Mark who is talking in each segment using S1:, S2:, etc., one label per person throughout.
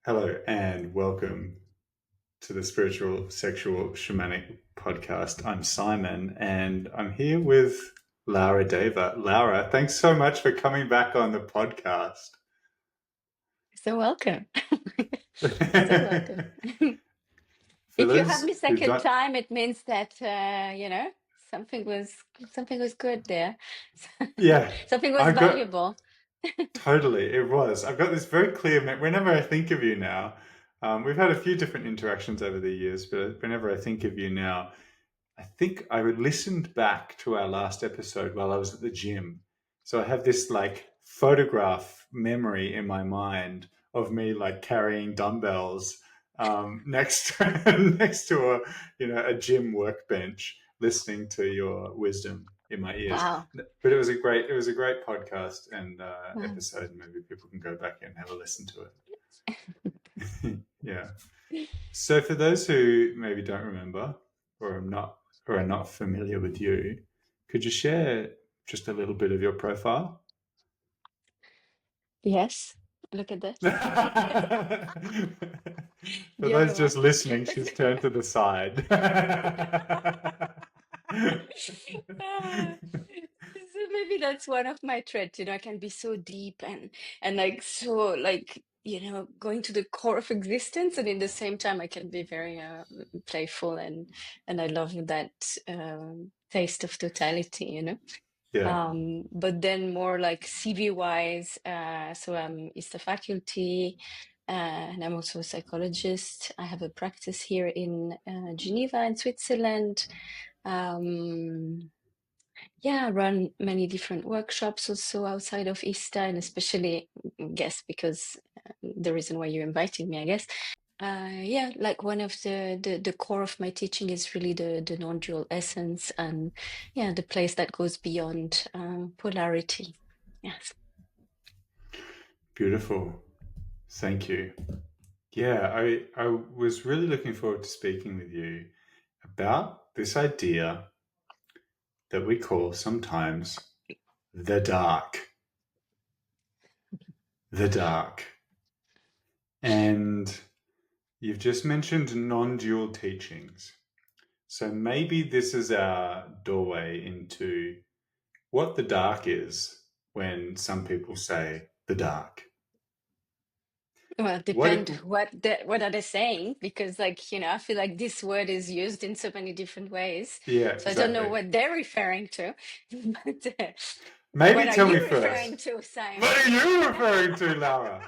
S1: Hello and welcome to the Spiritual Sexual Shamanic Podcast. I'm Simon and I'm here with Laura Deva. Laura, thanks so much for coming back on the podcast.
S2: So welcome.
S1: For
S2: So welcome. If you have
S1: those
S2: me
S1: who
S2: second
S1: don't,
S2: time, it means that something was good there.
S1: yeah,
S2: Something was
S1: I've got
S2: valuable.
S1: totally, it was. I've got this very clear, whenever I think of you now, we've had a few different interactions over the years, but whenever I think of you now, I think I listened back to our last episode while I was at the gym. So I have this like photograph memory in my mind of me like carrying dumbbells next next to a gym workbench, listening to your wisdom in my ears.
S2: Wow.
S1: But it was a great podcast and
S2: Wow.
S1: episode. Maybe people can go back and have a listen to it. Yeah. So for those who maybe don't remember or are not familiar with you, could you share just a little bit of your profile?
S2: Yes. Look at this.
S1: For
S2: The
S1: those
S2: other one.
S1: just listening, she's turned to the side.
S2: Ah, so maybe that's one of my traits. I can be so deep and like so like going to the core of existence, and in the same time I can be very playful and I love that taste of totality.
S1: Yeah,
S2: But then more like CV wise, so I'm ISTA faculty, and I'm also a psychologist. I have a practice here in Geneva in Switzerland. Um, yeah, I run many different workshops also outside of ISTA, and especially, guess, because the reason why you invited me, I guess. Yeah, like one of the core of my teaching is really the non-dual essence, and yeah, the place that goes beyond polarity. Yes.
S1: beautiful. Thank you. Yeah, I was really looking forward to speaking with you about this idea that we call sometimes the dark. The dark. And you've just mentioned non dual teachings. So maybe this is our doorway into what the dark is when some people say the dark.
S2: Well,
S1: What?
S2: depend what are they saying, because I feel like this word is used in so many different ways.
S1: Yeah,
S2: So I don't know
S1: exactly.
S2: what they're referring to. But what
S1: Maybe
S2: are
S1: tell me
S2: you
S1: first.
S2: referring to,
S1: What
S2: Simon?
S1: are you referring to, Laura?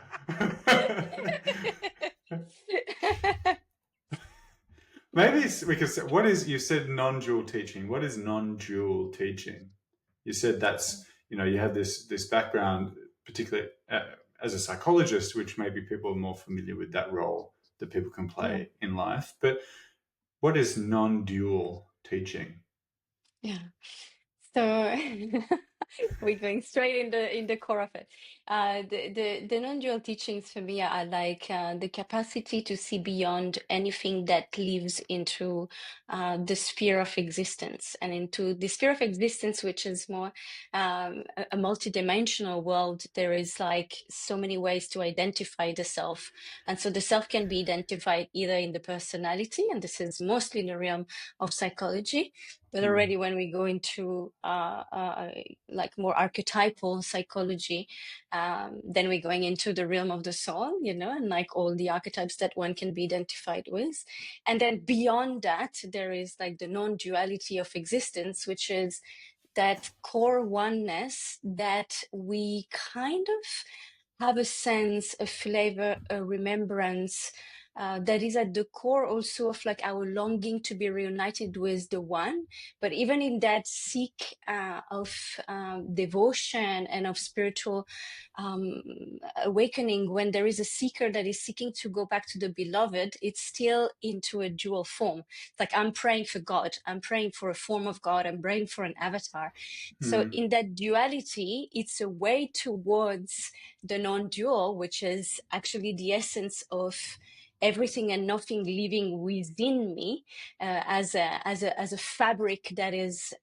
S1: Maybe it's because what is you said non-dual teaching. What is non-dual teaching? You said that's you have this background, particularly as a psychologist, which maybe people are more familiar with that role that people can
S2: Yeah,
S1: play in life. But what is non-dual teaching?
S2: yeah. So we're going straight in the core of it. The non-dual teachings for me are like the capacity to see beyond anything that lives into the sphere of existence, and into the sphere of existence, which is more a multidimensional world. There is like so many ways to identify the self, and so the self can be identified either in the personality, and this is mostly in the realm of psychology. But
S1: Mm.
S2: already when we go into like more archetypal psychology, then we're going into the realm of the soul, and like all the archetypes that one can be identified with. And then beyond that, there is like the non-duality of existence, which is that core oneness that we kind of have a sense, a flavor, a remembrance that is at the core also of like our longing to be reunited with the one. But even in that seek of devotion and of spiritual um, awakening, when there is a seeker that is seeking to go back to the beloved, it's still into a dual form. It's like I'm praying for God, I'm praying for a form of God, I'm praying for an avatar. So
S1: Mm.
S2: in that duality, it's a way towards the non-dual, which is actually the essence of everything and nothing living within me, as a fabric that is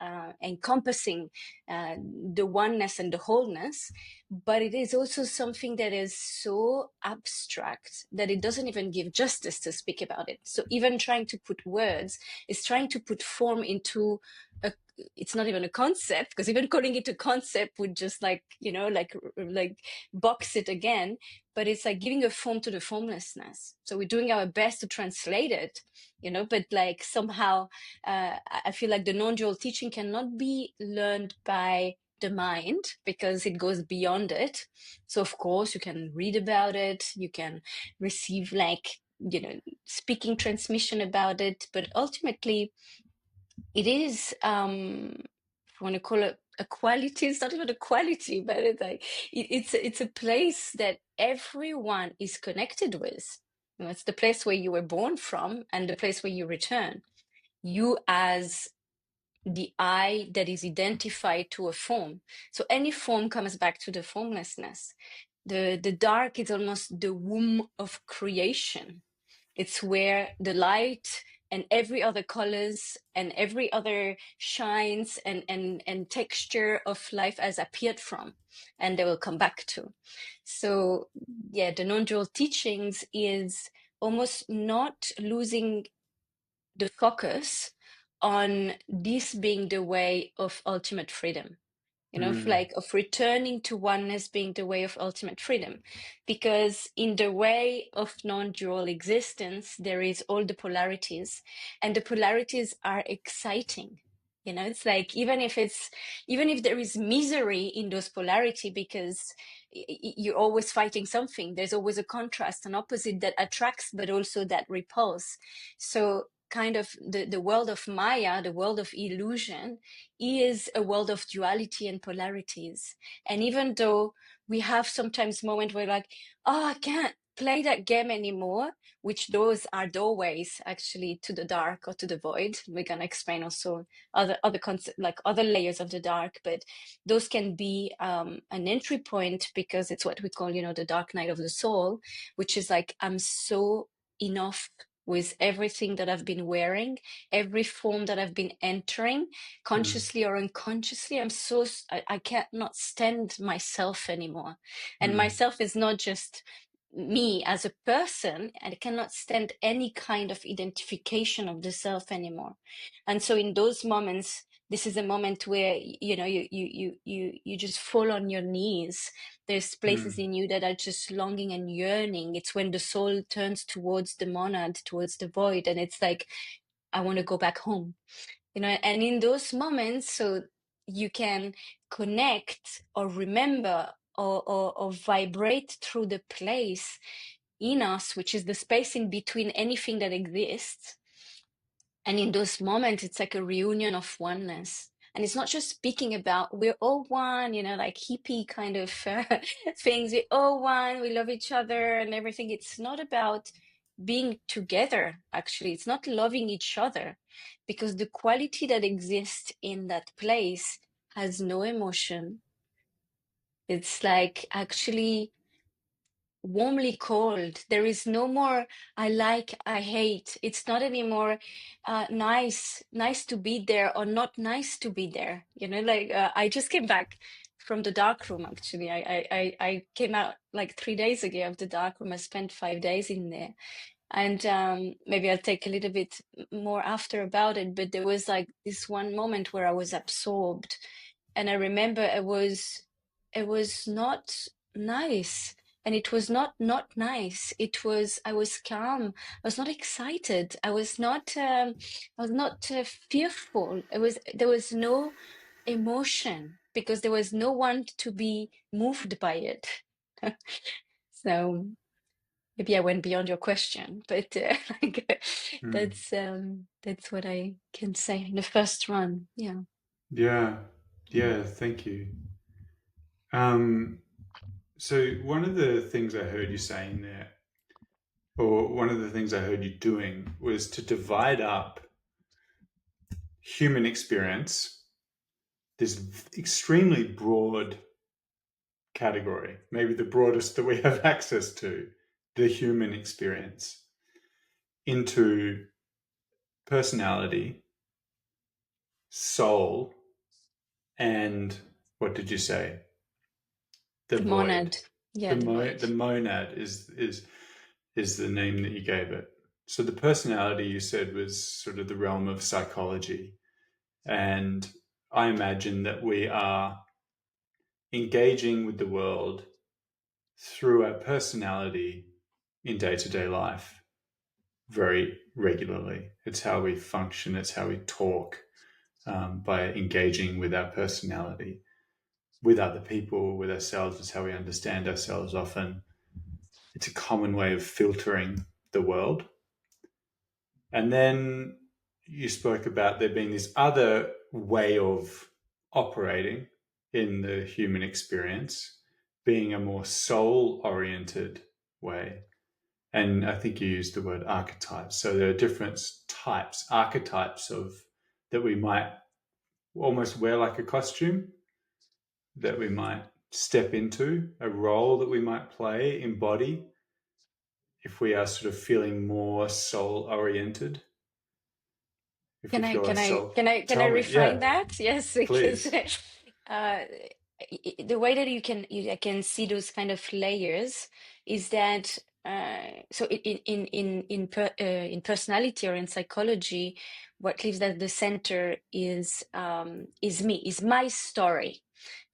S2: encompassing the oneness and the wholeness. But it is also something that is so abstract that it doesn't even give justice to speak about it. So even trying to put words is trying to put form into a, it's not even a concept, because even calling it a concept would just like, like box it again. But it's like giving a form to the formlessness. So we're doing our best to translate it, but like somehow I feel like the non-dual teaching cannot be learned by the mind, because it goes beyond it. So of course you can read about it, you can receive like, speaking transmission about it, but ultimately it is, if you want to call it a quality, it's not even a quality, but it's like it's a place that everyone is connected with. It's the place where you were born from and the place where you return. You as the I that is identified to a form. So any form comes back to the formlessness. The dark is almost the womb of creation. It's where the light and every other colors and every other shines and texture of life has appeared from, and they will come back to. So yeah, the non-dual teachings is almost not losing the focus on this being the way of ultimate freedom,
S1: Mm.
S2: like of returning to oneness being the way of ultimate freedom. Because in the way of non-dual existence, there is all the polarities, and the polarities are exciting. It's like, even if there is misery in those polarity, because you're always fighting something, there's always a contrast, an opposite that attracts, but also that repulse. So kind of the world of Maya, the world of illusion, is a world of duality and polarities. And even though we have sometimes moments where like, oh, I can't play that game anymore, which those are doorways actually to the dark or to the void. We're gonna explain also other concept, like other layers of the dark, but those can be an entry point, because it's what we call, the dark night of the soul, which is like, I'm so enough with everything that I've been wearing, every form that I've been entering,
S1: Mm.
S2: consciously or unconsciously. I can't not stand myself anymore. And
S1: Mm.
S2: myself is not just me as a person, and I cannot stand any kind of identification of the self anymore. And so in those moments, this is a moment where you just fall on your knees. There's places
S1: Mm.
S2: in you that are just longing and yearning. It's when the soul turns towards the monad, towards the void, and it's like, I want to go back home. And in those moments, so you can connect or remember or vibrate through the place in us, which is the space in between anything that exists. And in those moments, it's like a reunion of oneness. And it's not just speaking about we're all one, like hippie kind of things. We're all one, we love each other and everything. It's not about being together, actually. It's not loving each other, because the quality that exists in that place has no emotion. It's like actually warmly cold. There is no more I like, I hate. It's not anymore nice to be there or not nice to be there. Like I just came back from the dark room, actually. I came out like 3 days ago of the dark room. I spent 5 days in there. And maybe I'll take a little bit more after about it, but there was like this one moment where I was absorbed, and I remember it was not nice, and it was not nice. I was calm. I was not excited. I was not fearful. There was no emotion, because there was no one to be moved by it. So maybe I went beyond your question, but like,
S1: Mm.
S2: that's what I can say in the first run. Yeah.
S1: Yeah. Yeah. Thank you. Um, so one of the things I heard you saying there, or one of the things I heard you doing, was to divide up human experience, this extremely broad category, maybe the broadest that we have access to, the human experience. into personality, soul, and what did you say? The
S2: The
S1: void.
S2: monad. Yeah, the void.
S1: The monad is the name that you gave it. So the personality you said was sort of the realm of psychology. And I imagine that we are engaging with the world through our personality in day-to-day life very regularly. It's how we function, it's how we talk, by engaging with our personality, with other people, with ourselves. It's how we understand ourselves often. It's a common way of filtering the world. And then you spoke about there being this other way of operating in the human experience, being a more soul oriented way. And I think you used the word archetypes. So there are different types, archetypes of that we might almost wear like a costume, that we might step into, a role that we might play, embody, if we are sort of feeling more soul oriented. If we
S2: Can I
S1: feel our
S2: can I
S1: soul,
S2: can I can I
S1: tell me,
S2: refine
S1: yeah,
S2: that? Yes, because
S1: please.
S2: uh, the way that I can see those kind of layers is that so in personality or in psychology, what lives at the center is me, is my story.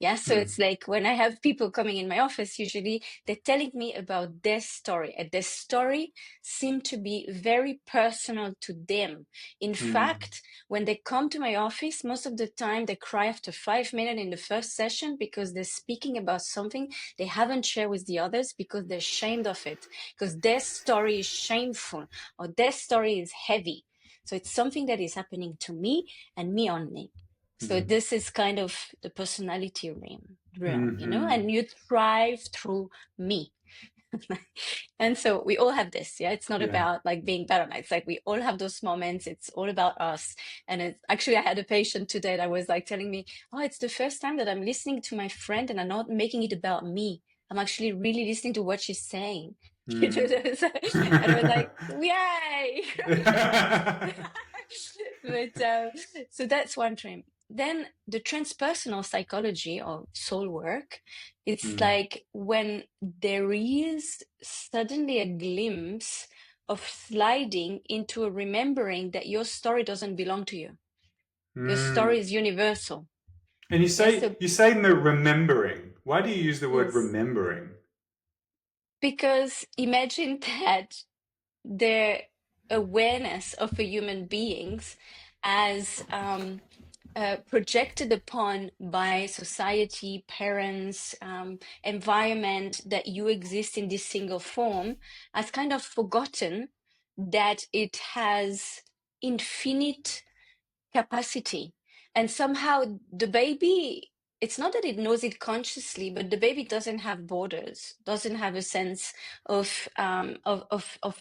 S2: Yeah, so
S1: Mm,
S2: it's like when I have people coming in my office, usually they're telling me about their story, and their story seem to be very personal to them. In
S1: mm,
S2: fact, when they come to my office, most of the time they cry after 5 minutes in the first session because they're speaking about something they haven't shared with the others because they're ashamed of it, because their story is shameful or their story is heavy. So it's something that is happening to me and me only. So
S1: mm,
S2: this is kind of the personality realm, you know,
S1: mm-hmm.
S2: and you thrive through me. And so we all have this, yeah. It's not
S1: Yeah.
S2: about like being better. It's like we all have those moments. It's all about us. And it's actually, I had a patient today that was like telling me, "Oh, it's the first time that I'm listening to my friend, and I'm not making it about me. I'm actually really listening to what she's saying."
S1: Mm.
S2: And I was like, "Yay!" But so that's one dream. Then the transpersonal psychology or soul work, it's
S1: Mm.
S2: like when there is suddenly a glimpse of sliding into a remembering that your story doesn't belong to you. Your story
S1: Mm.
S2: is universal.
S1: And
S2: Yes, so
S1: you say the remembering. Why do you use the word
S2: yes,
S1: remembering?
S2: because imagine that the awareness of a human beings as projected upon by society, parents, environment, that you exist in this single form, has kind of forgotten that it has infinite capacity. And somehow the baby, it's not that it knows it consciously, but the baby doesn't have borders, doesn't have a sense of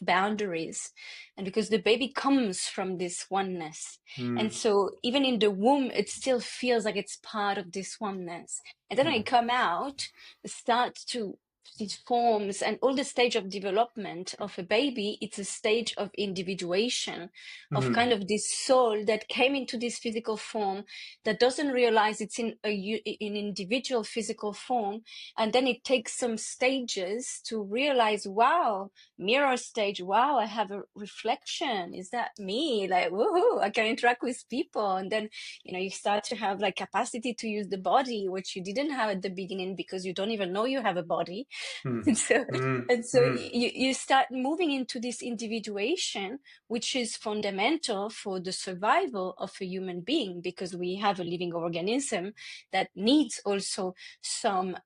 S2: boundaries. And because the baby comes from this oneness. And
S1: Mm.
S2: so even in the womb, it still feels like it's part of this oneness. And then when
S1: Mm.
S2: it come out, it starts to these forms and all the stage of development of a baby, it's a stage of individuation of
S1: Mm.
S2: kind of this soul that came into this physical form that doesn't realize it's in an individual physical form, and then it takes some stages to realize, wow, mirror stage, wow, I have a reflection, is that me, like woohoo, I can interact with people. And then you start to have like capacity to use the body, which you didn't have at the beginning because you don't even know you have a body.
S1: Mm.
S2: and so
S1: Mm.
S2: and so
S1: Mm.
S2: you start moving into this individuation, which is fundamental for the survival of a human being, because we have a living organism that needs also some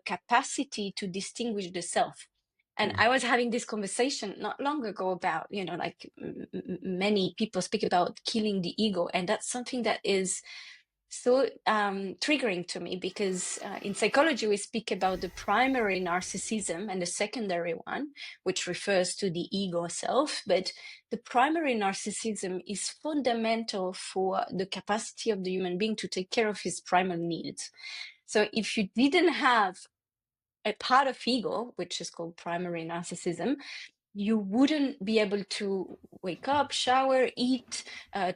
S2: capacity to distinguish the self. And
S1: Mm.
S2: I was having this conversation not long ago about, like many people speak about killing the ego. And that's something that is so triggering to me, because in psychology we speak about the primary narcissism and the secondary one, which refers to the ego self. But the primary narcissism is fundamental for the capacity of the human being to take care of his primal needs. So if you didn't have a part of ego, which is called primary narcissism, you wouldn't be able to wake up, shower, eat,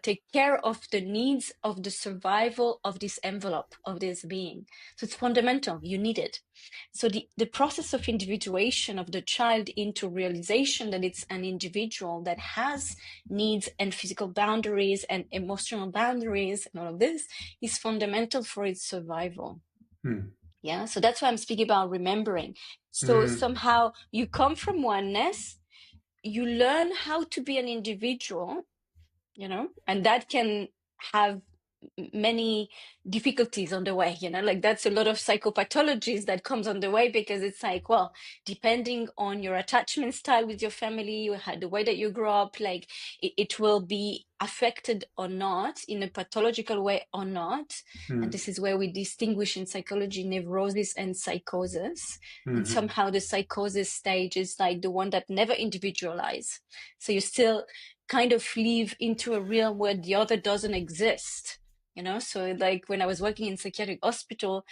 S2: take care of the needs of the survival of this envelope, of this being. So it's fundamental. You need it. So the process of individuation of the child into realization that it's an individual that has needs and physical boundaries and emotional boundaries and all of this is fundamental for its survival. Yeah, so that's why I'm speaking about remembering. So somehow you come from oneness, you learn how to be an individual, and that can have many difficulties on the way, like that's a lot of psychopathologies that comes on the way, because it's like, well, depending on your attachment style with your family, the way that you grow up, like it will be affected or not in a pathological way or not. And this is where we distinguish in psychology neurosis and psychosis. And somehow the psychosis stage is like the one that never individualize. So you still kind of live into a realm where the other doesn't exist. So like when I was working in psychiatric hospital,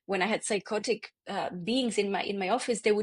S2: when I had psychotic beings in my office, they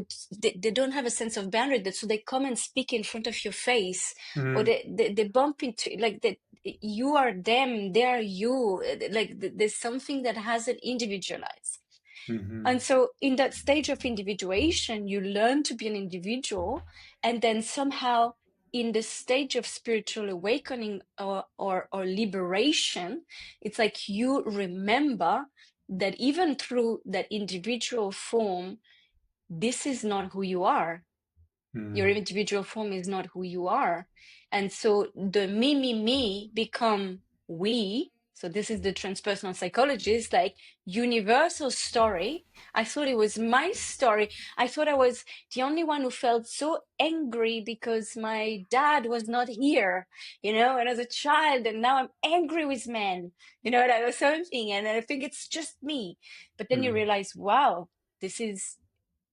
S2: don't have a sense of boundary, so they come and speak in front of your face, or they bump into, like, that you are them, they are you, like there's something that hasn't individualized. And so in that stage of individuation, you learn to be an individual, and then somehow in the stage of spiritual awakening or liberation, it's like you remember that even through that individual form, this is not who you are. Your individual form is not who you are. And so the me become we. So this is the transpersonal psychologist, like universal story. I thought it was my story. I thought I was the only one who felt so angry because my dad was not here, and as a child, and now I'm angry with men, that was something. And I think it's just me. But then you realize, wow, this is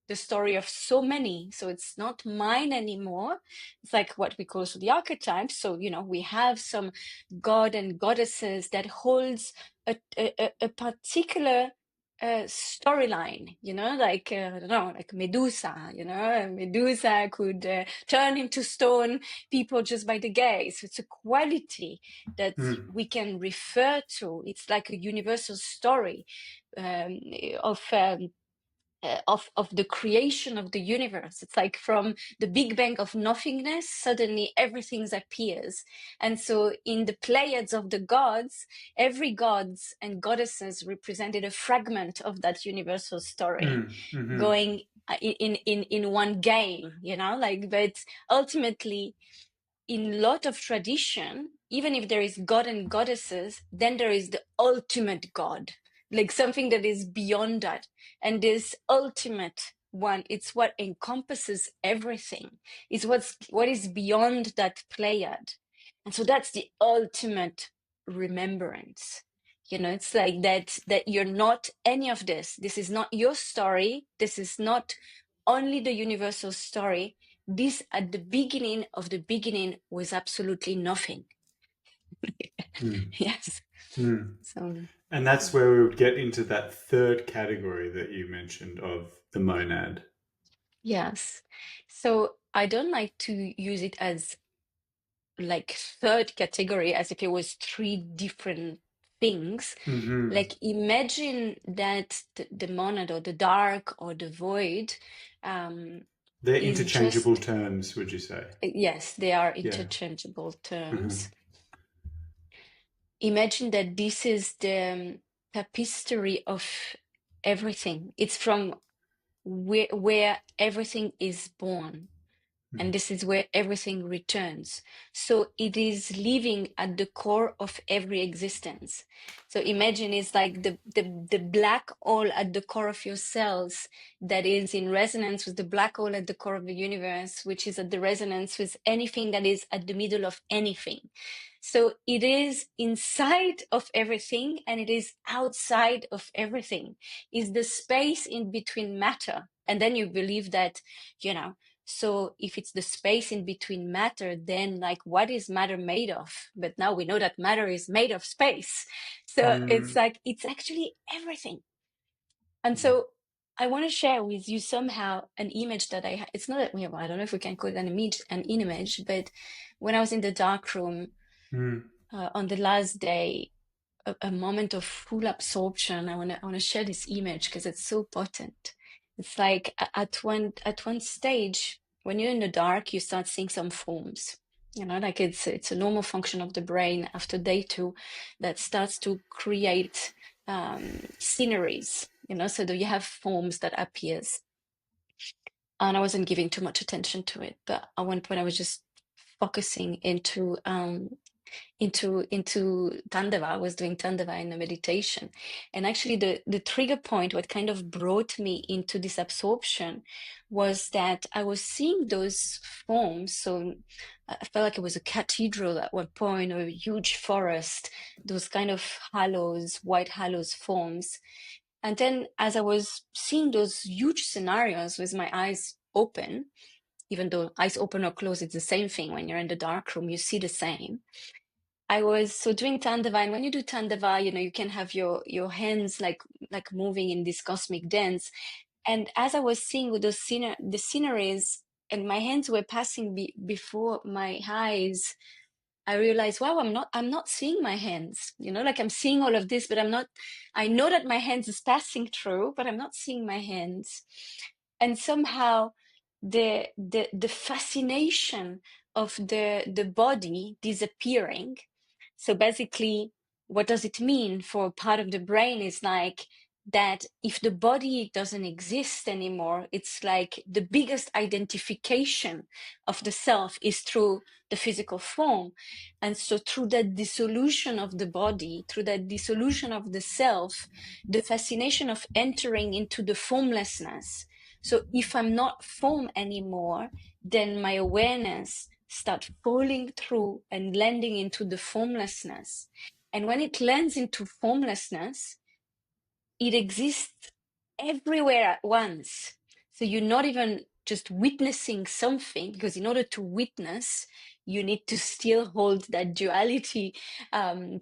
S2: the story of so many. So it's not mine anymore. It's like what we call the archetypes. So, we have some god and goddesses that holds a particular storyline, like, I don't know, like Medusa, Medusa could turn into stone people just by the gaze. It's a quality that we can refer to. It's like a universal story um, of of the creation of the universe. It's like from the Big Bang of nothingness, suddenly everything appears. And so in the Pleiades of the gods, every gods and goddesses represented a fragment of that universal story, going in one game, but ultimately, in a lot of tradition, even if there is god and goddesses, then there is the ultimate god, like something that is beyond that. And this ultimate one, it's what encompasses everything. It's what is beyond that pleiad. And so that's the ultimate remembrance. It's like that you're not any of this. This is not your story. This is not only the universal story. This at the beginning of the beginning was absolutely nothing. Yes. So
S1: And that's where we would get into that third category that you mentioned of the monad.
S2: yes. So I don't like to use it as like third category as if it was three different things. Like imagine that the monad or the dark or the void
S1: They're
S2: is
S1: interchangeable
S2: just,
S1: terms, would you say?
S2: yes, they are
S1: Yeah.
S2: interchangeable terms. Imagine that this is the tapestry of everything. It's from where everything is born. And this is where everything returns. So it is living at the core of every existence. So imagine it's like the black hole at the core of your cells that is in resonance with the black hole at the core of the universe, which is at the resonance with anything that is at the middle of anything. So it is inside of everything and it is outside of everything. Is the space in between matter. And then you believe that, so if it's the space in between matter, then like what is matter made of? But now we know that matter is made of space. So it's like, it's actually everything. And so I want to share with you somehow an image that it's not that we have, I don't know if we can call it an image, but when I was in the dark room
S1: Mm.
S2: on the last day, a moment of full absorption. I want to share this image because it's so potent. It's like at one stage, when you're in the dark, you start seeing some forms. You know, like it's a normal function of the brain after day two that starts to create sceneries. You know, so you have forms that appears. And I wasn't giving too much attention to it, but at one point I was just focusing into Tandava. I was doing Tandava in a meditation. And actually the trigger point, what kind of brought me into this absorption was that I was seeing those forms. So I felt like it was a cathedral at one point, or a huge forest, those kind of halos, white halos forms. And then as I was seeing those huge scenarios with my eyes open, even though eyes open or closed, it's the same thing. When you're in the dark room, you see the same. I was so doing Tandava, and when you do Tandava, you know, you can have your hands like moving in this cosmic dance. And as I was seeing with those the sceneries, and my hands were passing before my eyes, I realized, wow, I'm not seeing my hands. You know, like I'm seeing all of this, but I'm not. I know that my hands is passing through, but I'm not seeing my hands. And somehow, the fascination of the body disappearing. So basically, what does it mean for a part of the brain is like that if the body doesn't exist anymore, it's like the biggest identification of the self is through the physical form. And so through that dissolution of the body, through that dissolution of the self, the fascination of entering into the formlessness. So if I'm not form anymore, then my awareness start falling through and landing into the formlessness. And when it lands into formlessness, it exists everywhere at once. So you're not even just witnessing something, because in order to witness, you need to still hold that duality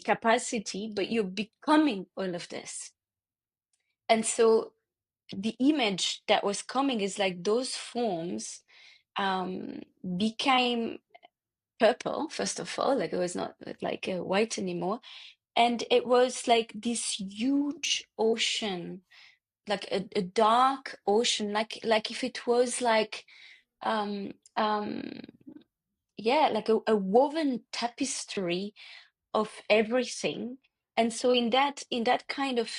S2: capacity, but you're becoming all of this. And so the image that was coming is like those forms became purple, first of all, like it was not like white anymore. And it was like this huge ocean, like a dark ocean, like if it was like um um yeah, like a woven tapestry of everything. And so in that kind of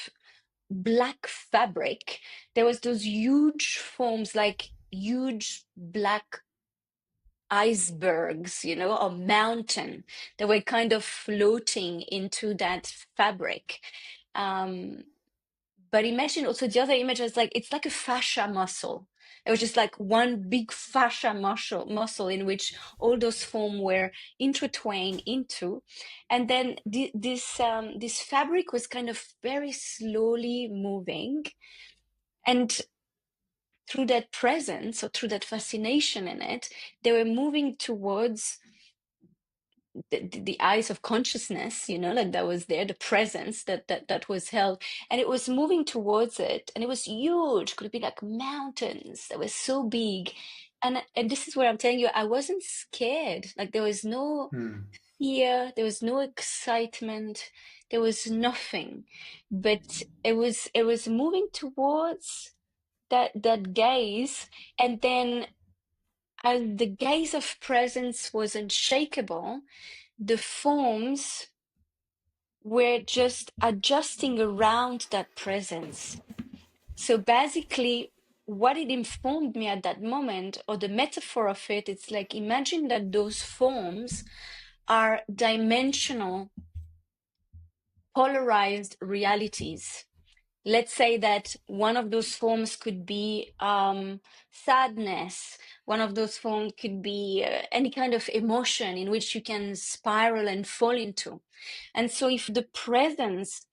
S2: black fabric, there was those huge forms, like huge black icebergs, you know, or mountain that were kind of floating into that fabric. Um, but imagine also the other image is like it's like a fascia muscle. It was just like one big fascia muscle in which all those foam were intertwined into, and then this fabric was kind of very slowly moving, and through that presence or through that fascination in it, they were moving towards the eyes of consciousness, you know, like that was there, the presence that was held, and it was moving towards it, and it was huge, could be like mountains that were so big. And this is where I'm telling you, I wasn't scared. Like there was no
S1: Mm.
S2: fear, there was no excitement, there was nothing, but it was moving towards that gaze. And then as the gaze of presence was unshakable, the forms were just adjusting around that presence. So basically, what it informed me at that moment, or the metaphor of it, it's like imagine that those forms are dimensional, polarized realities. Let's say that one of those forms could be sadness. One of those forms could be any kind of emotion in which you can spiral and fall into. And so if the presence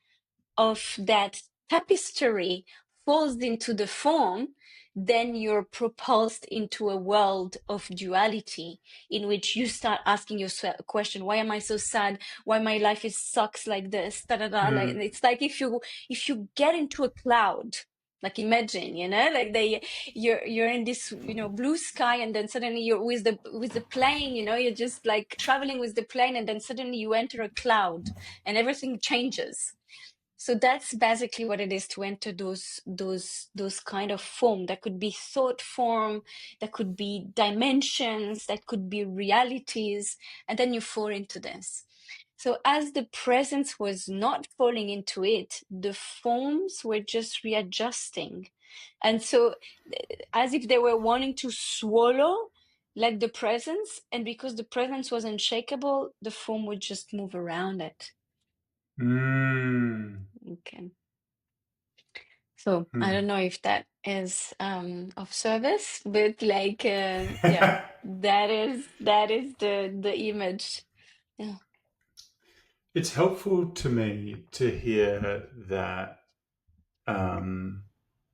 S2: of that tapestry falls into the form, then you're propulsed into a world of duality in which you start asking yourself a question: why am I so sad? Why my life is sucks like this? Da, da, da. Like,
S1: Mm.
S2: it's like if you get into a cloud Like imagine, like you're in this, blue sky, and then suddenly you're with the plane, you're just like traveling with the plane, and then suddenly you enter a cloud and everything changes. So that's basically what it is to enter those kind of form. That could be thought form, that could be dimensions, that could be realities, and then you fall into this. So as the presence was not falling into it, the forms were just readjusting. And so as if they were wanting to swallow like the presence, and because the presence was unshakable, the form would just move around it.
S1: Mm.
S2: Okay. So I
S1: Hmm.
S2: don't know if that is of service, but like yeah, that is the image. Yeah.
S1: It's helpful to me to hear that um,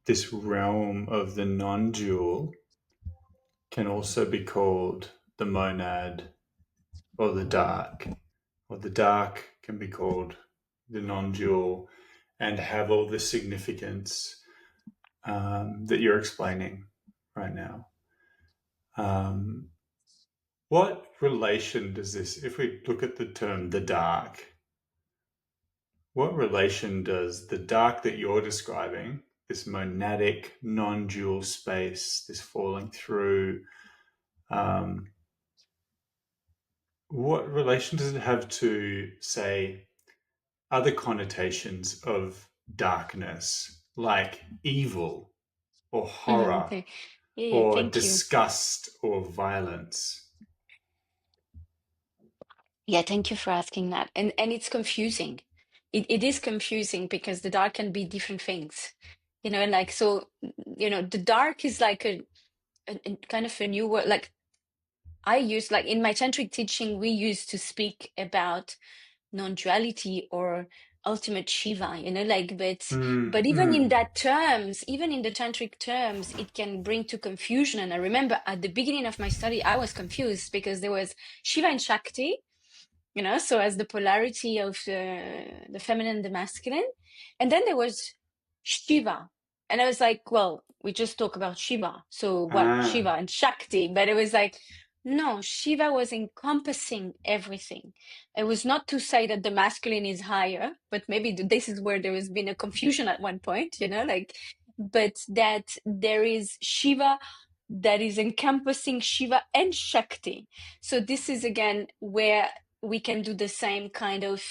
S1: this realm of the non-dual can also be called the monad or the dark, or the dark can be called the non-dual, and have all the significance that you're explaining right now. Um, what relation does this, if we look at the term the dark, what relation does the dark that you're describing, this monadic, non dual space, this falling through, um, what relation does it have to, say, other connotations of darkness, like evil or horror
S2: Okay. Yeah,
S1: or
S2: thank you.
S1: disgust or violence?
S2: Yeah, thank you for asking that. And it's confusing. It is confusing because the dark can be different things. And like so, the dark is like a kind of a new word. Like I use, like in my tantric teaching, we used to speak about non-duality or ultimate Shiva, like, but
S1: Mm,
S2: even in
S1: mm,
S2: that terms, even in the tantric terms, it can bring to confusion. And I remember at the beginning of my study, I was confused because there was Shiva and Shakti, so as the polarity of the feminine and the masculine. And then there was Shiva. And I was like, well, we just talk about Shiva. So what,
S1: ah,
S2: Shiva and Shakti? But it was like, no, Shiva was encompassing everything. It was not to say that the masculine is higher, but maybe this is where there has been a confusion at one point, like, but that there is Shiva that is encompassing Shiva and Shakti. So this is again where we can do the same kind of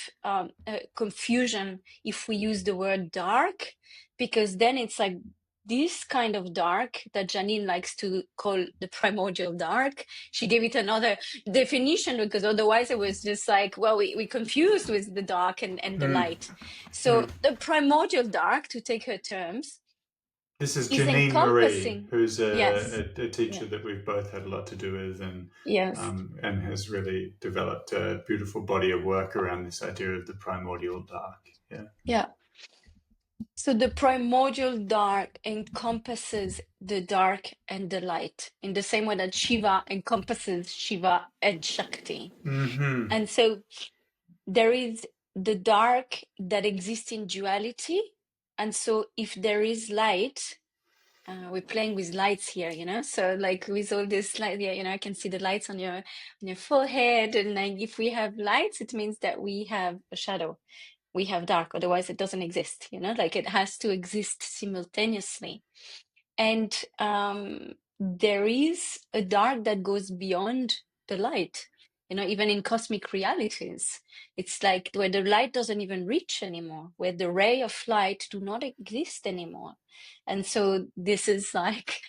S2: confusion if we use the word dark, because then it's like this kind of dark that Janine likes to call the primordial dark. She gave it another definition because otherwise it was just like, well, we confused with the dark and the
S1: mm,
S2: light. So
S1: mm.
S2: the primordial dark, to take her terms,
S1: This is
S2: is
S1: Janine Marie,
S2: encompassing.
S1: who's
S2: Yes.
S1: a
S2: Yeah.
S1: teacher that we've both had a lot to do with,
S2: Yes.
S1: and has really developed a beautiful body of work around this idea of the primordial dark. Yeah.
S2: Yeah. So the primordial dark encompasses the dark and the light in the same way that Shiva encompasses Shiva and Shakti.
S1: Mm-hmm.
S2: And so there is the dark that exists in duality. And so if there is light, we're playing with lights here, so like with all this light, yeah, I can see the lights on your forehead. And like if we have lights, it means that we have a shadow, we have dark, otherwise it doesn't exist, like it has to exist simultaneously. And there is a dark that goes beyond the light, even in cosmic realities. It's like where the light doesn't even reach anymore, where the ray of light do not exist anymore. And so this is like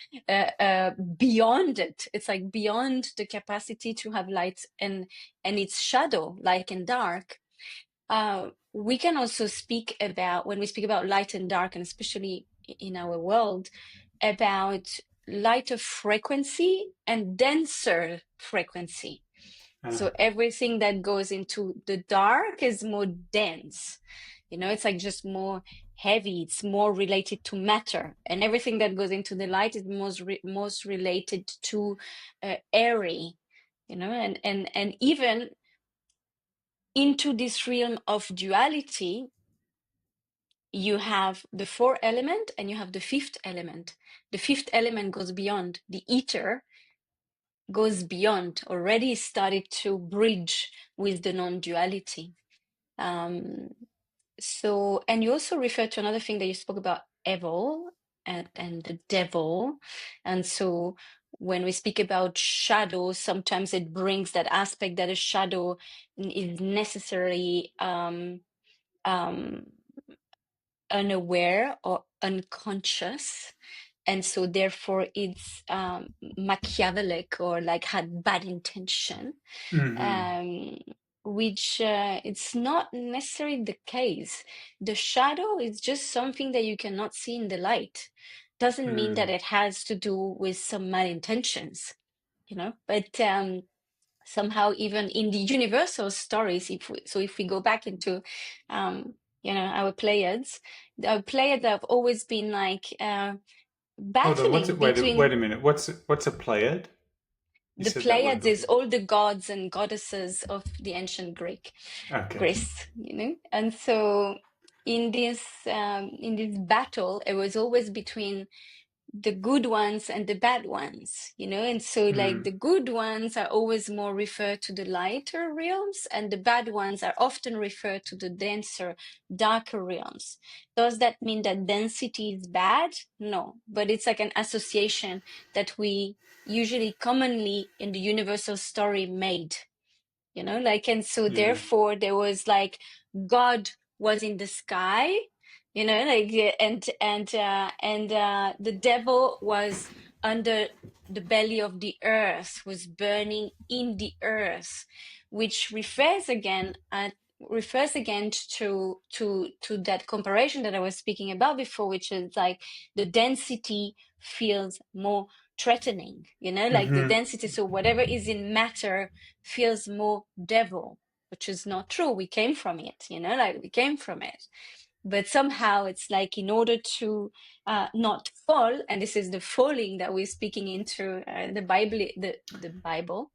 S2: beyond it. It's like beyond the capacity to have light and its shadow, light and dark. We can also speak about, when we speak about light and dark, and especially in our world, about lighter frequency and denser frequency. So everything that goes into the dark is more dense. It's like just more heavy. It's more related to matter, and everything that goes into the light is most related to airy. And even into this realm of duality, you have the fourth element and you have the fifth element. The fifth element goes beyond. The ether goes beyond, already started to bridge with the non-duality. So, and you also refer to another thing that you spoke about, evil and the devil. And so when we speak about shadow, sometimes it brings that aspect that a shadow is necessarily unaware or unconscious, and so therefore it's Machiavellic or like had bad intention,
S1: Mm-hmm.
S2: um, which it's not necessarily the case. The shadow is just something that you cannot see in the light. Doesn't mean that
S1: Mm.
S2: it has to do with some malintentions, you know. But somehow, even in the universal stories, if we go back into, our Pleiades have always been like
S1: Hold on. What's
S2: battling
S1: it? Wait
S2: between.
S1: a minute. What's a pleiad? You
S2: The
S1: said that word
S2: Pleiades is
S1: before.
S2: all the gods and goddesses of the ancient
S1: Okay.
S2: Greece, you know. And so in this battle, it was always between the good ones and the bad ones, you know. And so like the
S1: Mm.
S2: good ones are always more referred to the lighter realms, and the bad ones are often referred to the denser, darker realms. Does that mean that density is bad? No, but it's like an association that we usually commonly in the universal story made, you know, like. And so
S1: Yeah.
S2: therefore there was like God was in the sky, you know, like, and the devil was under the belly of the earth, was burning in the earth, which refers again to that comparison that I was speaking about before, which is like the density feels more threatening, you know, like the
S1: Mm-hmm.
S2: density. So whatever is in matter feels more devil, which is not true. We came from it, you know, like we came from it. But somehow it's like in order to not fall, and this is the falling that we're speaking into the Bible, the Bible.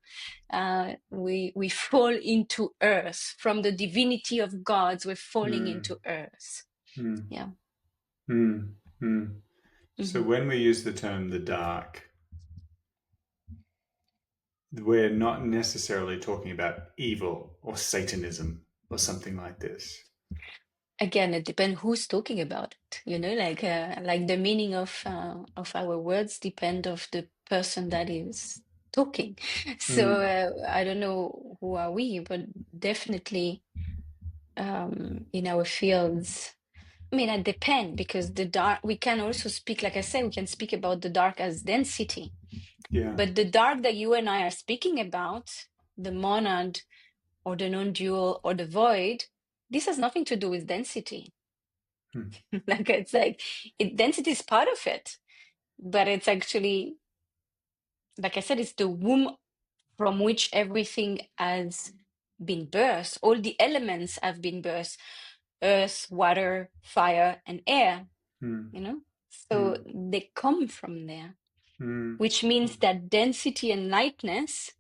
S2: We fall into earth from the divinity of gods. We're falling
S1: Mm.
S2: into earth.
S1: Mm.
S2: Yeah.
S1: Mm. Mm. So
S2: Hmm.
S1: when we use the term the dark, we're not necessarily talking about evil or Satanism or something like this.
S2: Again, it depends who's talking about it, you know, like the meaning of our words depend of the person that is talking. So
S1: Mm.
S2: I don't know who are we, but definitely in our fields, I mean, it depends, because the dark, we can also speak, like I said, we can speak about the dark as density,
S1: Yeah.
S2: but the dark that you and I are speaking about, the monad or the non-dual or the void, this has nothing to do with density.
S1: Mm.
S2: Like it's like density is part of it, but it's actually, like I said, it's the womb from which everything has been birthed. All the elements have been birthed: earth, water, fire, and air,
S1: Mm.
S2: you know? So
S1: Mm.
S2: they come from there,
S1: Mm.
S2: which means that density and lightness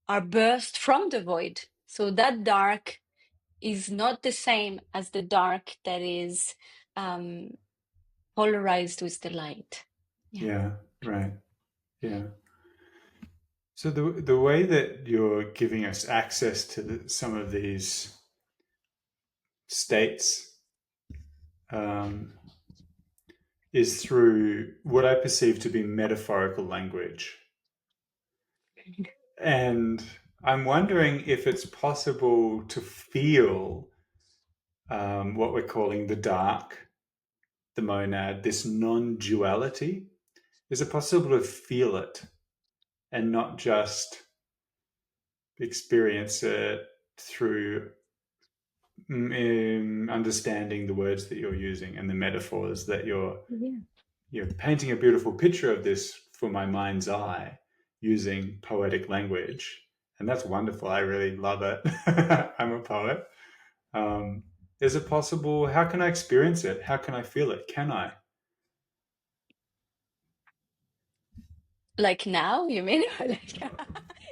S2: are birthed from the void. So that dark is not the same as the dark that is um, polarized with the light. Yeah.
S1: Yeah. Right. Yeah. So the way that you're giving us access to some of these states um, is through what I perceive to be metaphorical language. And I'm wondering if it's possible to feel what we're calling the dark, the monad, this non duality. Is it possible to feel it and not just experience it through understanding the words that you're using and the metaphors that
S2: Yeah.
S1: you're painting a beautiful picture of this for my mind's eye using poetic language, and that's wonderful. I really love it. I'm a poet. Um, is it possible? How can I experience it? How can I feel it? Can I?
S2: Like now, you mean? Or like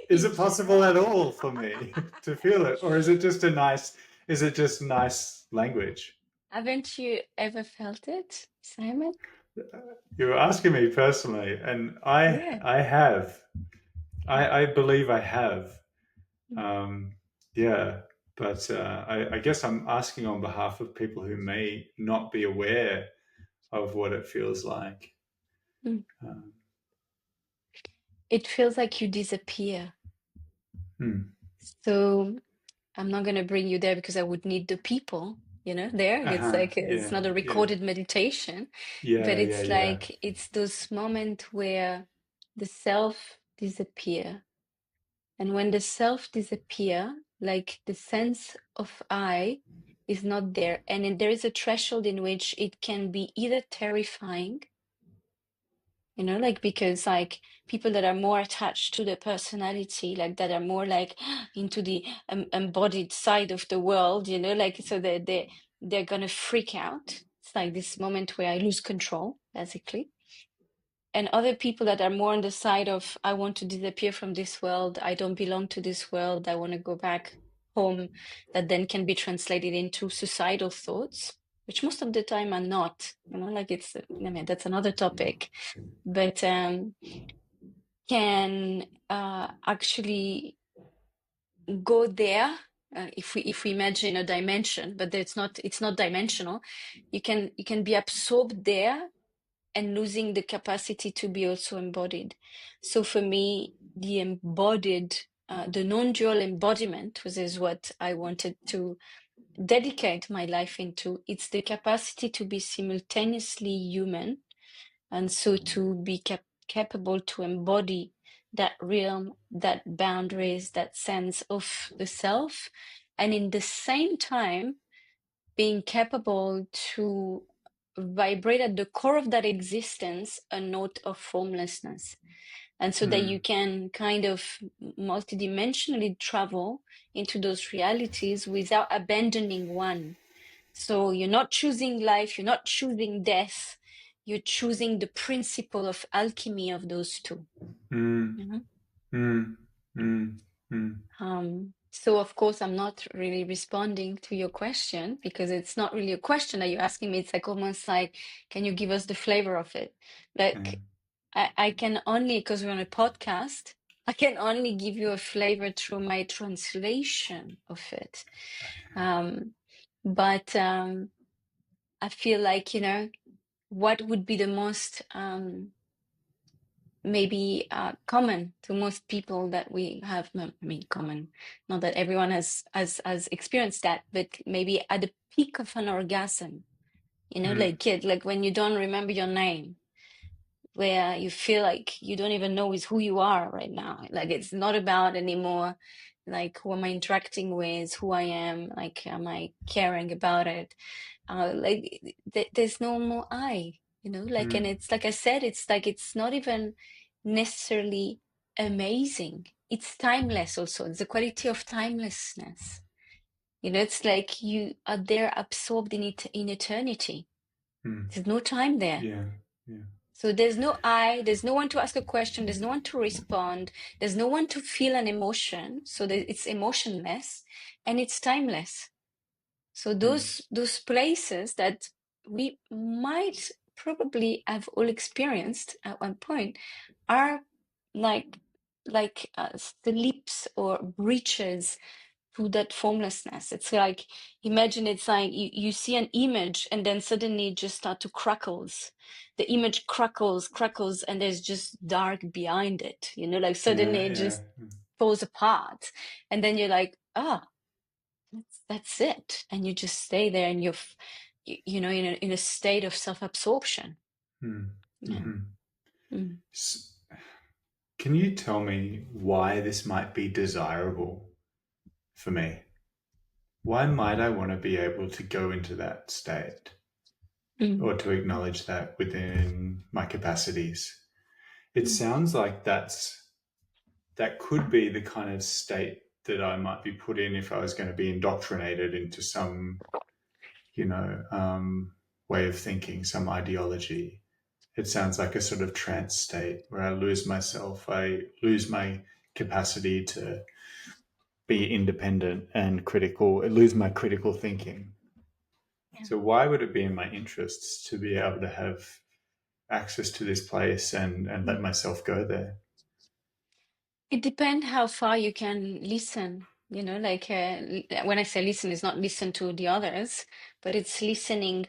S1: Is
S2: in
S1: it possible
S2: general?
S1: at all for me to feel it, or is it just a nice? Is it just nice language?
S2: Haven't you ever felt it, Simon?
S1: You're asking me personally, and I
S2: Yeah.
S1: I have.
S2: Mm,
S1: I believe I have.
S2: mm,
S1: Um, yeah, but I guess I'm asking on behalf of people who may not be aware of what it feels like.
S2: mm.
S1: Um,
S2: It feels like you disappear.
S1: hmm.
S2: So I'm not going to bring you there because I would need the people, there. It's
S1: Uh-huh.
S2: like it's
S1: Yeah,
S2: not a
S1: yeah,
S2: recorded meditation, but
S1: yeah, yeah,
S2: it's
S1: yeah.
S2: like it's those moments where the self disappear. And when the self disappear, like the sense of I is not there. And then there is a threshold in which it can be either terrifying, like because like people that are more attached to the personality, like that are more like into the embodied side of the world, like so they're gonna freak out. It's like this moment where I lose control, basically. And other people that are more on the side of I want to disappear from this world, I don't belong to this world, I want to go back home, that then can be translated into suicidal thoughts, which most of the time are not, like it's, I mean, that's another topic, but can actually go there. If we imagine a dimension, but it's not dimensional, you can be absorbed there and losing the capacity to be also embodied. So for me, the embodied, the non-dual embodiment, which is what I wanted to dedicate my life into. It's the capacity to be simultaneously human, and so to be capable to embody that realm, that boundaries, that sense of the self, and in the same time being capable to vibrate at the core of that existence a note of formlessness. And so that you
S1: Hmm.
S2: can kind of multidimensionally travel into those realities without abandoning one. So you're not choosing life, you're not choosing death, you're choosing the principle of alchemy of those two.
S1: Hmm.
S2: You know?
S1: Hmm. Hmm. Hmm.
S2: So of course, I'm not really responding to your question because it's not really a question that you're asking me. It's like almost like, can you give us the flavor of it?
S1: Yeah.
S2: Like, I can only, because we're on a podcast, I can only give you a flavor through my translation of it. But I feel like, what would be the most maybe common to most people that we have, I mean, common, not that everyone has experienced that, but maybe at the peak of an orgasm,
S1: Hmm.
S2: like kid, like when you don't remember your name, where you feel like you don't even know is who you are right now. Like it's not about anymore, like who am I interacting with, who I am, like am I caring about it? Like there's no more I, like, and
S1: Hmm.
S2: it's like I said, it's like it's not even necessarily amazing. It's timeless also. It's the quality of timelessness. It's like you are there absorbed in it in eternity.
S1: Hmm.
S2: There's no time there.
S1: Yeah. Yeah.
S2: So there's no I, there's no one to ask a question, there's no one to respond, there's no one to feel an emotion. So it's emotionless and it's timeless. So
S1: Hmm.
S2: those places that we might probably have all experienced at one point are like slips or breaches to that formlessness. It's like, imagine it's like you see an image and then suddenly it just start to crackles. The image crackles, and there's just dark behind it. Like suddenly
S1: Yeah.
S2: it
S1: Yeah.
S2: just falls apart, and then you're like, ah, that's it, and you just stay there, and in a state of self-absorption.
S1: Hmm.
S2: Yeah.
S1: Hmm.
S2: Mm.
S1: Can you tell me why this might be desirable for me? Why might I want to be able to go into that state
S2: Mm.
S1: or to acknowledge that within my capacities? It
S2: Mm.
S1: sounds like that could be the kind of state that I might be put in if I was going to be indoctrinated into some, you know, way of thinking, some ideology. It sounds like a sort of trance state where I lose myself, I lose my capacity to be independent and critical, I lose my critical thinking.
S2: Yeah.
S1: So why would it be in my interests to be able to have access to this place and let myself go there?
S2: It depends how far you can listen. Like when I say listen, it's not listen to the others, but it's listening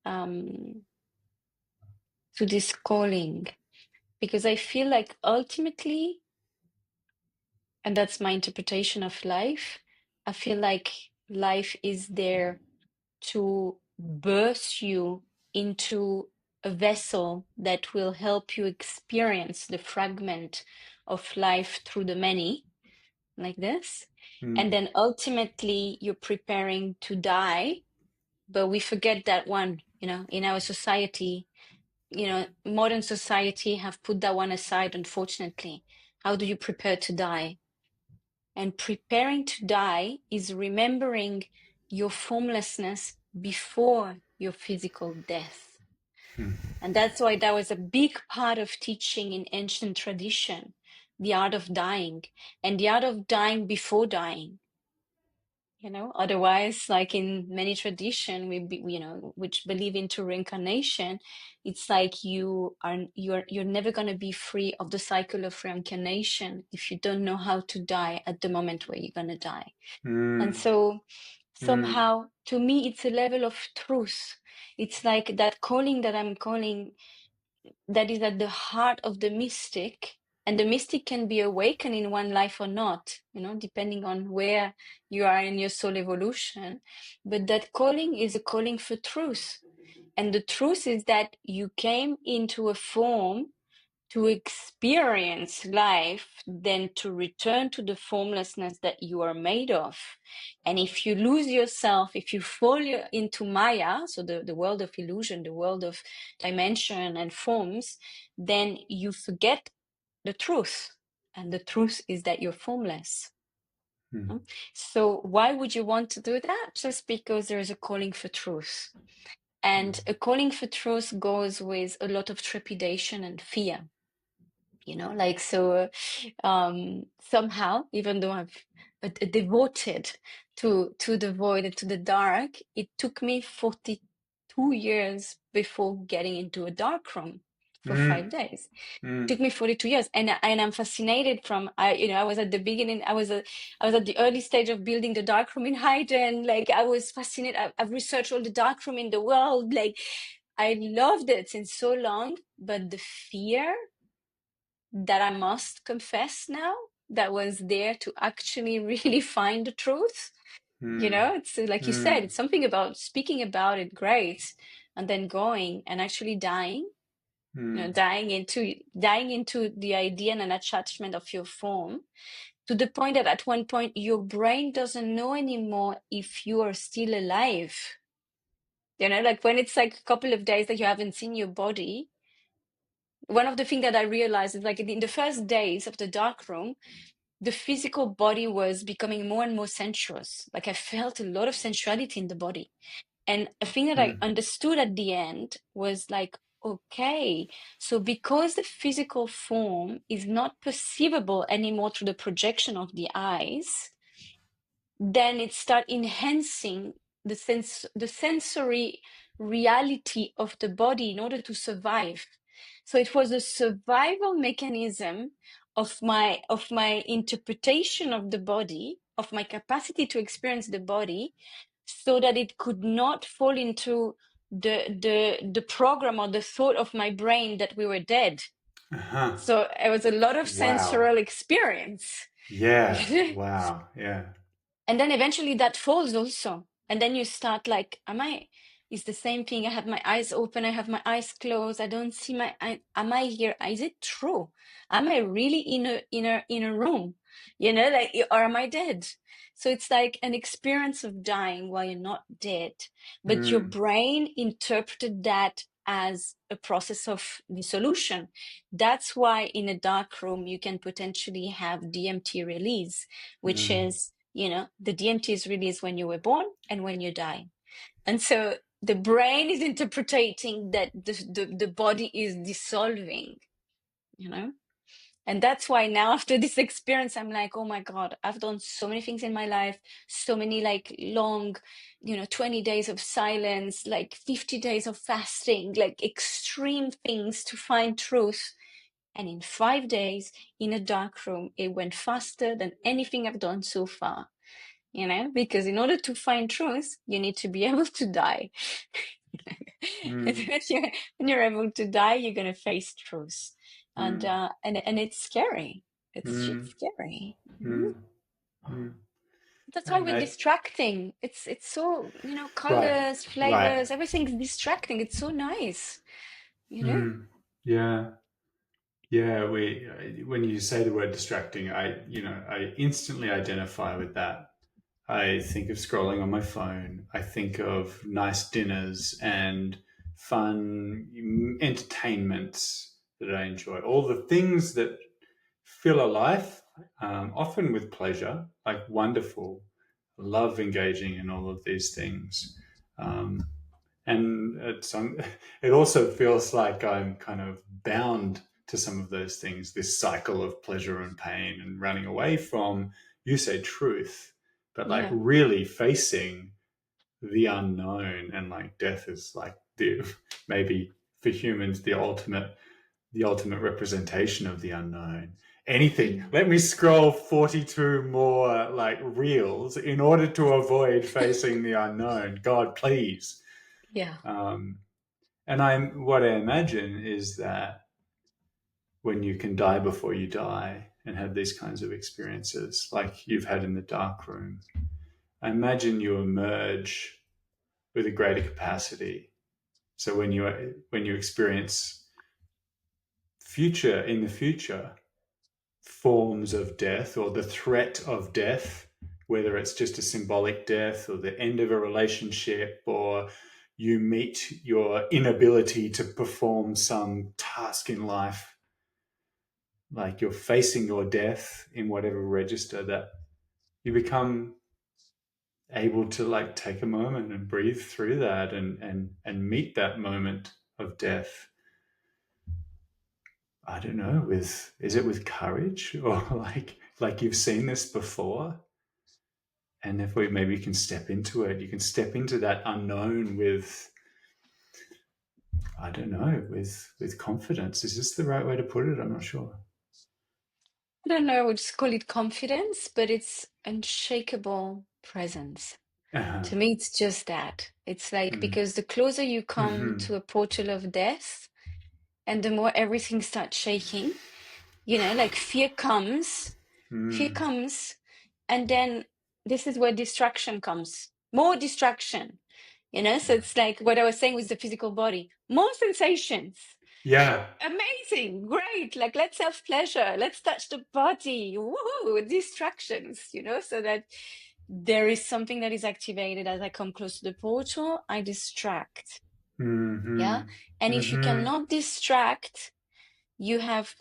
S2: um, to this calling. Because I feel like ultimately, and that's my interpretation of life, I feel like life is there to birth you into a vessel that will help you experience the fragment of life through the many, like this. And
S1: Mm.
S2: then ultimately, you're preparing to die, but we forget that one, in our society, modern society have put that one aside, unfortunately. How do you prepare to die? And preparing to die is remembering your formlessness before your physical death.
S1: Mm.
S2: And that's why that was a big part of teaching in ancient tradition, the art of dying, and the art of dying before dying. Otherwise, like in many tradition, which believe into reincarnation, it's like you're never going to be free of the cycle of reincarnation if you don't know how to die at the moment where you're going to die. And
S1: Mm.
S2: so
S1: Mm.
S2: somehow, to me, it's a level of truth. It's like that calling that I'm calling, that is at the heart of the mystic. And the mystic can be awakened in one life or not, depending on where you are in your soul evolution. But that calling is a calling for truth. And the truth is that you came into a form to experience life than to return to the formlessness that you are made of. And if you lose yourself, if you fall into Maya, so the world of illusion, the world of dimension and forms, then you forget the truth. And the truth is that you're formless.
S1: Mm.
S2: So why would you want to do that? Just because there is a calling for truth. And a calling for truth goes with a lot of trepidation and fear. Somehow, even though I've devoted to the void and to the dark, it took me 42 years before getting into a dark room for
S1: Mm.
S2: 5 days. It
S1: Mm.
S2: took me 42 years, and I'm fascinated from I was at the beginning. I was at the early stage of building the dark room in Haydn. Like I was fascinated. I've researched all the dark room in the world. Like I loved it since so long, but the fear that I must confess now that was there to actually really find the truth.
S1: Mm.
S2: It's like you said,
S1: Mm.
S2: it's something about speaking about it, great, and then going and actually dying,
S1: Mm.
S2: dying into the idea and an attachment of your form to the point that at one point your brain doesn't know anymore if you are still alive. Like when it's like a couple of days that you haven't seen your body. One of the things that I realized is like in the first days of the dark room, the physical body was becoming more and more sensuous. Like I felt a lot of sensuality in the body. And a thing that I
S1: Mm.
S2: understood at the end was like, okay, so because the physical form is not perceivable anymore through the projection of the eyes, then it start enhancing the sensory reality of the body in order to survive. So it was a survival mechanism of my interpretation of the body, of my capacity to experience the body, so that it could not fall into the program or the thought of my brain that we were dead.
S1: Uh-huh.
S2: So it was a lot of
S1: Wow.
S2: sensorial experience.
S1: Yeah. Wow. Yeah.
S2: And then eventually that falls also. And then you start like, is the same thing. I have my eyes open. I have my eyes closed. I don't see am I here? Is it true? Am I really in a room? Or am I dead? So it's like an experience of dying while you're not dead, but your
S1: Mm.
S2: brain interpreted that as a process of dissolution. That's why in a dark room, you can potentially have DMT release, which
S1: Mm.
S2: is the DMT is released when you were born and when you die. And so the brain is interpreting that the body is dissolving, you know? And that's why now after this experience, I'm like, oh my God, I've done so many things in my life, so many like long, 20 days of silence, like 50 days of fasting, like extreme things to find truth. And in 5 days in a dark room, it went faster than anything I've done so far, because in order to find truth, you need to be able to die.
S1: Mm,
S2: When you're able to die, you're going to face truth. And
S1: mm,
S2: and it's scary. It's shit
S1: mm,
S2: scary.
S1: mm, mm.
S2: That's why
S1: And
S2: we're distracting. It's so,
S1: right,
S2: colors,
S1: right.
S2: flavors, everything's distracting. It's so nice, you know?
S1: Mm, yeah, yeah. When you say the word distracting, I instantly identify with that. I think of scrolling on my phone. I think of nice dinners and fun entertainments that I enjoy. All the things that fill a life, often with pleasure, like wonderful. Love engaging in all of these things. Um, and it also feels like I'm kind of bound to some of those things, this cycle of pleasure and pain and running away from, you say, truth, but like
S2: Yeah.
S1: really facing the unknown. And like death is like the maybe for humans the ultimate representation of the unknown. Anything.
S2: Mm.
S1: Let me scroll 42 more like reels in order to avoid facing the unknown. God, please.
S2: Yeah.
S1: Um, and what I imagine is that when you can die before you die and have these kinds of experiences like you've had in the dark room, I imagine you emerge with a greater capacity. So when you experience future forms of death or the threat of death, whether it's just a symbolic death or the end of a relationship, or you meet your inability to perform some task in life, like you're facing your death in whatever register, that you become able to like take a moment and breathe through that and meet that moment of death. I don't know, is it with courage, or like you've seen this before? And if we maybe can step into it, you can step into that unknown with, I don't know, with confidence. Is this the right way to put it? I'm not sure.
S2: I don't know, I would just call it confidence, but it's unshakable presence.
S1: Uh-huh.
S2: To me, it's just that. It's like
S1: Mm.
S2: because the closer you come
S1: Mm-hmm.
S2: to a portal of death, and the more everything starts shaking, like fear
S1: Mm.
S2: comes, and then this is where distraction comes. More distraction, so it's like what I was saying with the physical body, more sensations.
S1: Yeah.
S2: Amazing, great. Like, let's have pleasure. Let's touch the body. Woohoo, distractions, so that there is something that is activated as I come close to the portal, I distract.
S1: Mm-hmm.
S2: Yeah. And if you
S1: Mm-hmm.
S2: cannot distract, you have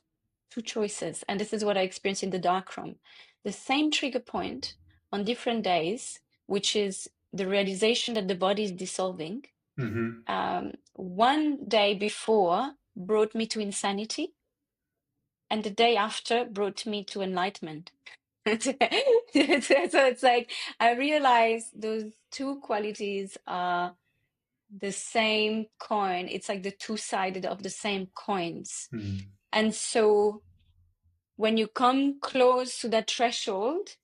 S2: two choices. And this is what I experienced in the dark room. The same trigger point on different days, which is the realization that the body is dissolving.
S1: Mm-hmm.
S2: One day before brought me to insanity, and the day after brought me to enlightenment. So it's like I realized those two qualities are the same coin. It's like the two-sided of the same coins.
S1: Mm.
S2: And so when you come close to that threshold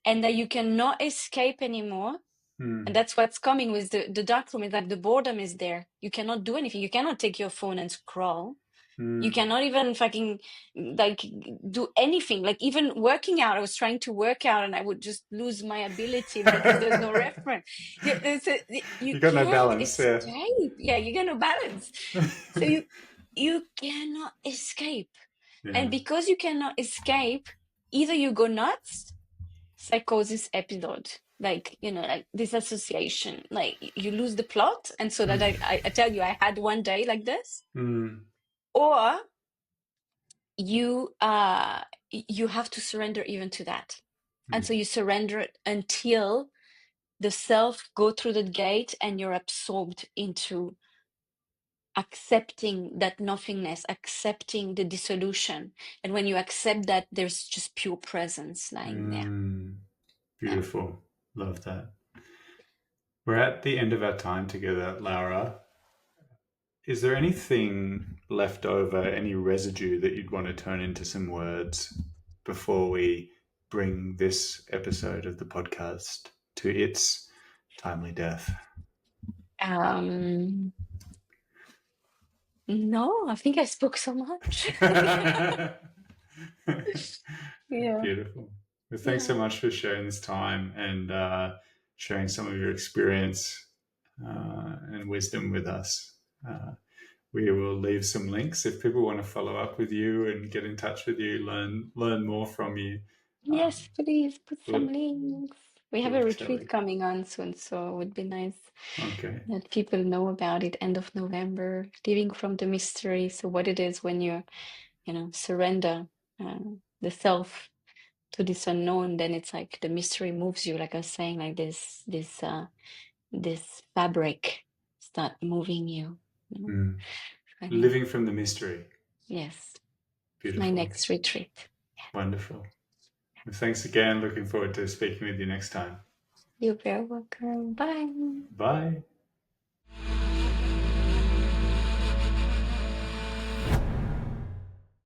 S2: and that you cannot escape anymore, and
S1: Mm.
S2: that's what's coming with the dark room, is that the boredom is there. You cannot do anything. You cannot take your phone and scroll. You
S1: Mm.
S2: cannot even fucking like do anything. Like even working out, I was trying to work out and I would just lose my ability because there's no reference. You
S1: You got no
S2: can't
S1: balance, yeah.
S2: escape. Yeah, you got no balance. So you cannot escape.
S1: Yeah.
S2: And because you cannot escape, either you go nuts, psychosis episode, like, like disassociation, like you lose the plot. And so that I tell you, I had one day like this,
S1: Mm.
S2: or you have to surrender even to that. And
S1: Mm.
S2: so you surrender it until the self go through the gate and you're absorbed into accepting that nothingness, accepting the dissolution. And when you accept that, there's just pure presence lying there. Yeah.
S1: Beautiful. Love that. We're at the end of our time together, Laura. Is there anything left over, any residue that you'd want to turn into some words before we bring this episode of the podcast to its timely death?
S2: No, I think I spoke so much. Yeah.
S1: Beautiful. Well, thanks so
S2: Yeah.
S1: much for sharing this time and sharing some of your experience and wisdom with us. We will leave some links if people want to follow up with you and get in touch with you, learn more from you.
S2: Yes, please put some
S1: We'll,
S2: links. We have
S1: we'll
S2: a retreat
S1: totally.
S2: coming on soon, so it would be nice
S1: Okay.
S2: that people know about it. End of November, living from the mystery. So what it is when you surrender uh, the self to this unknown, then it's like the mystery moves you. Like I was saying, like this fabric start moving you.
S1: Mm.
S2: Funny.
S1: Living from the mystery.
S2: Yes, it's my
S1: Beautiful.
S2: next retreat.
S1: Wonderful. Well, thanks again. Looking forward to speaking with you next time.
S2: You're very welcome. Bye.
S1: Bye.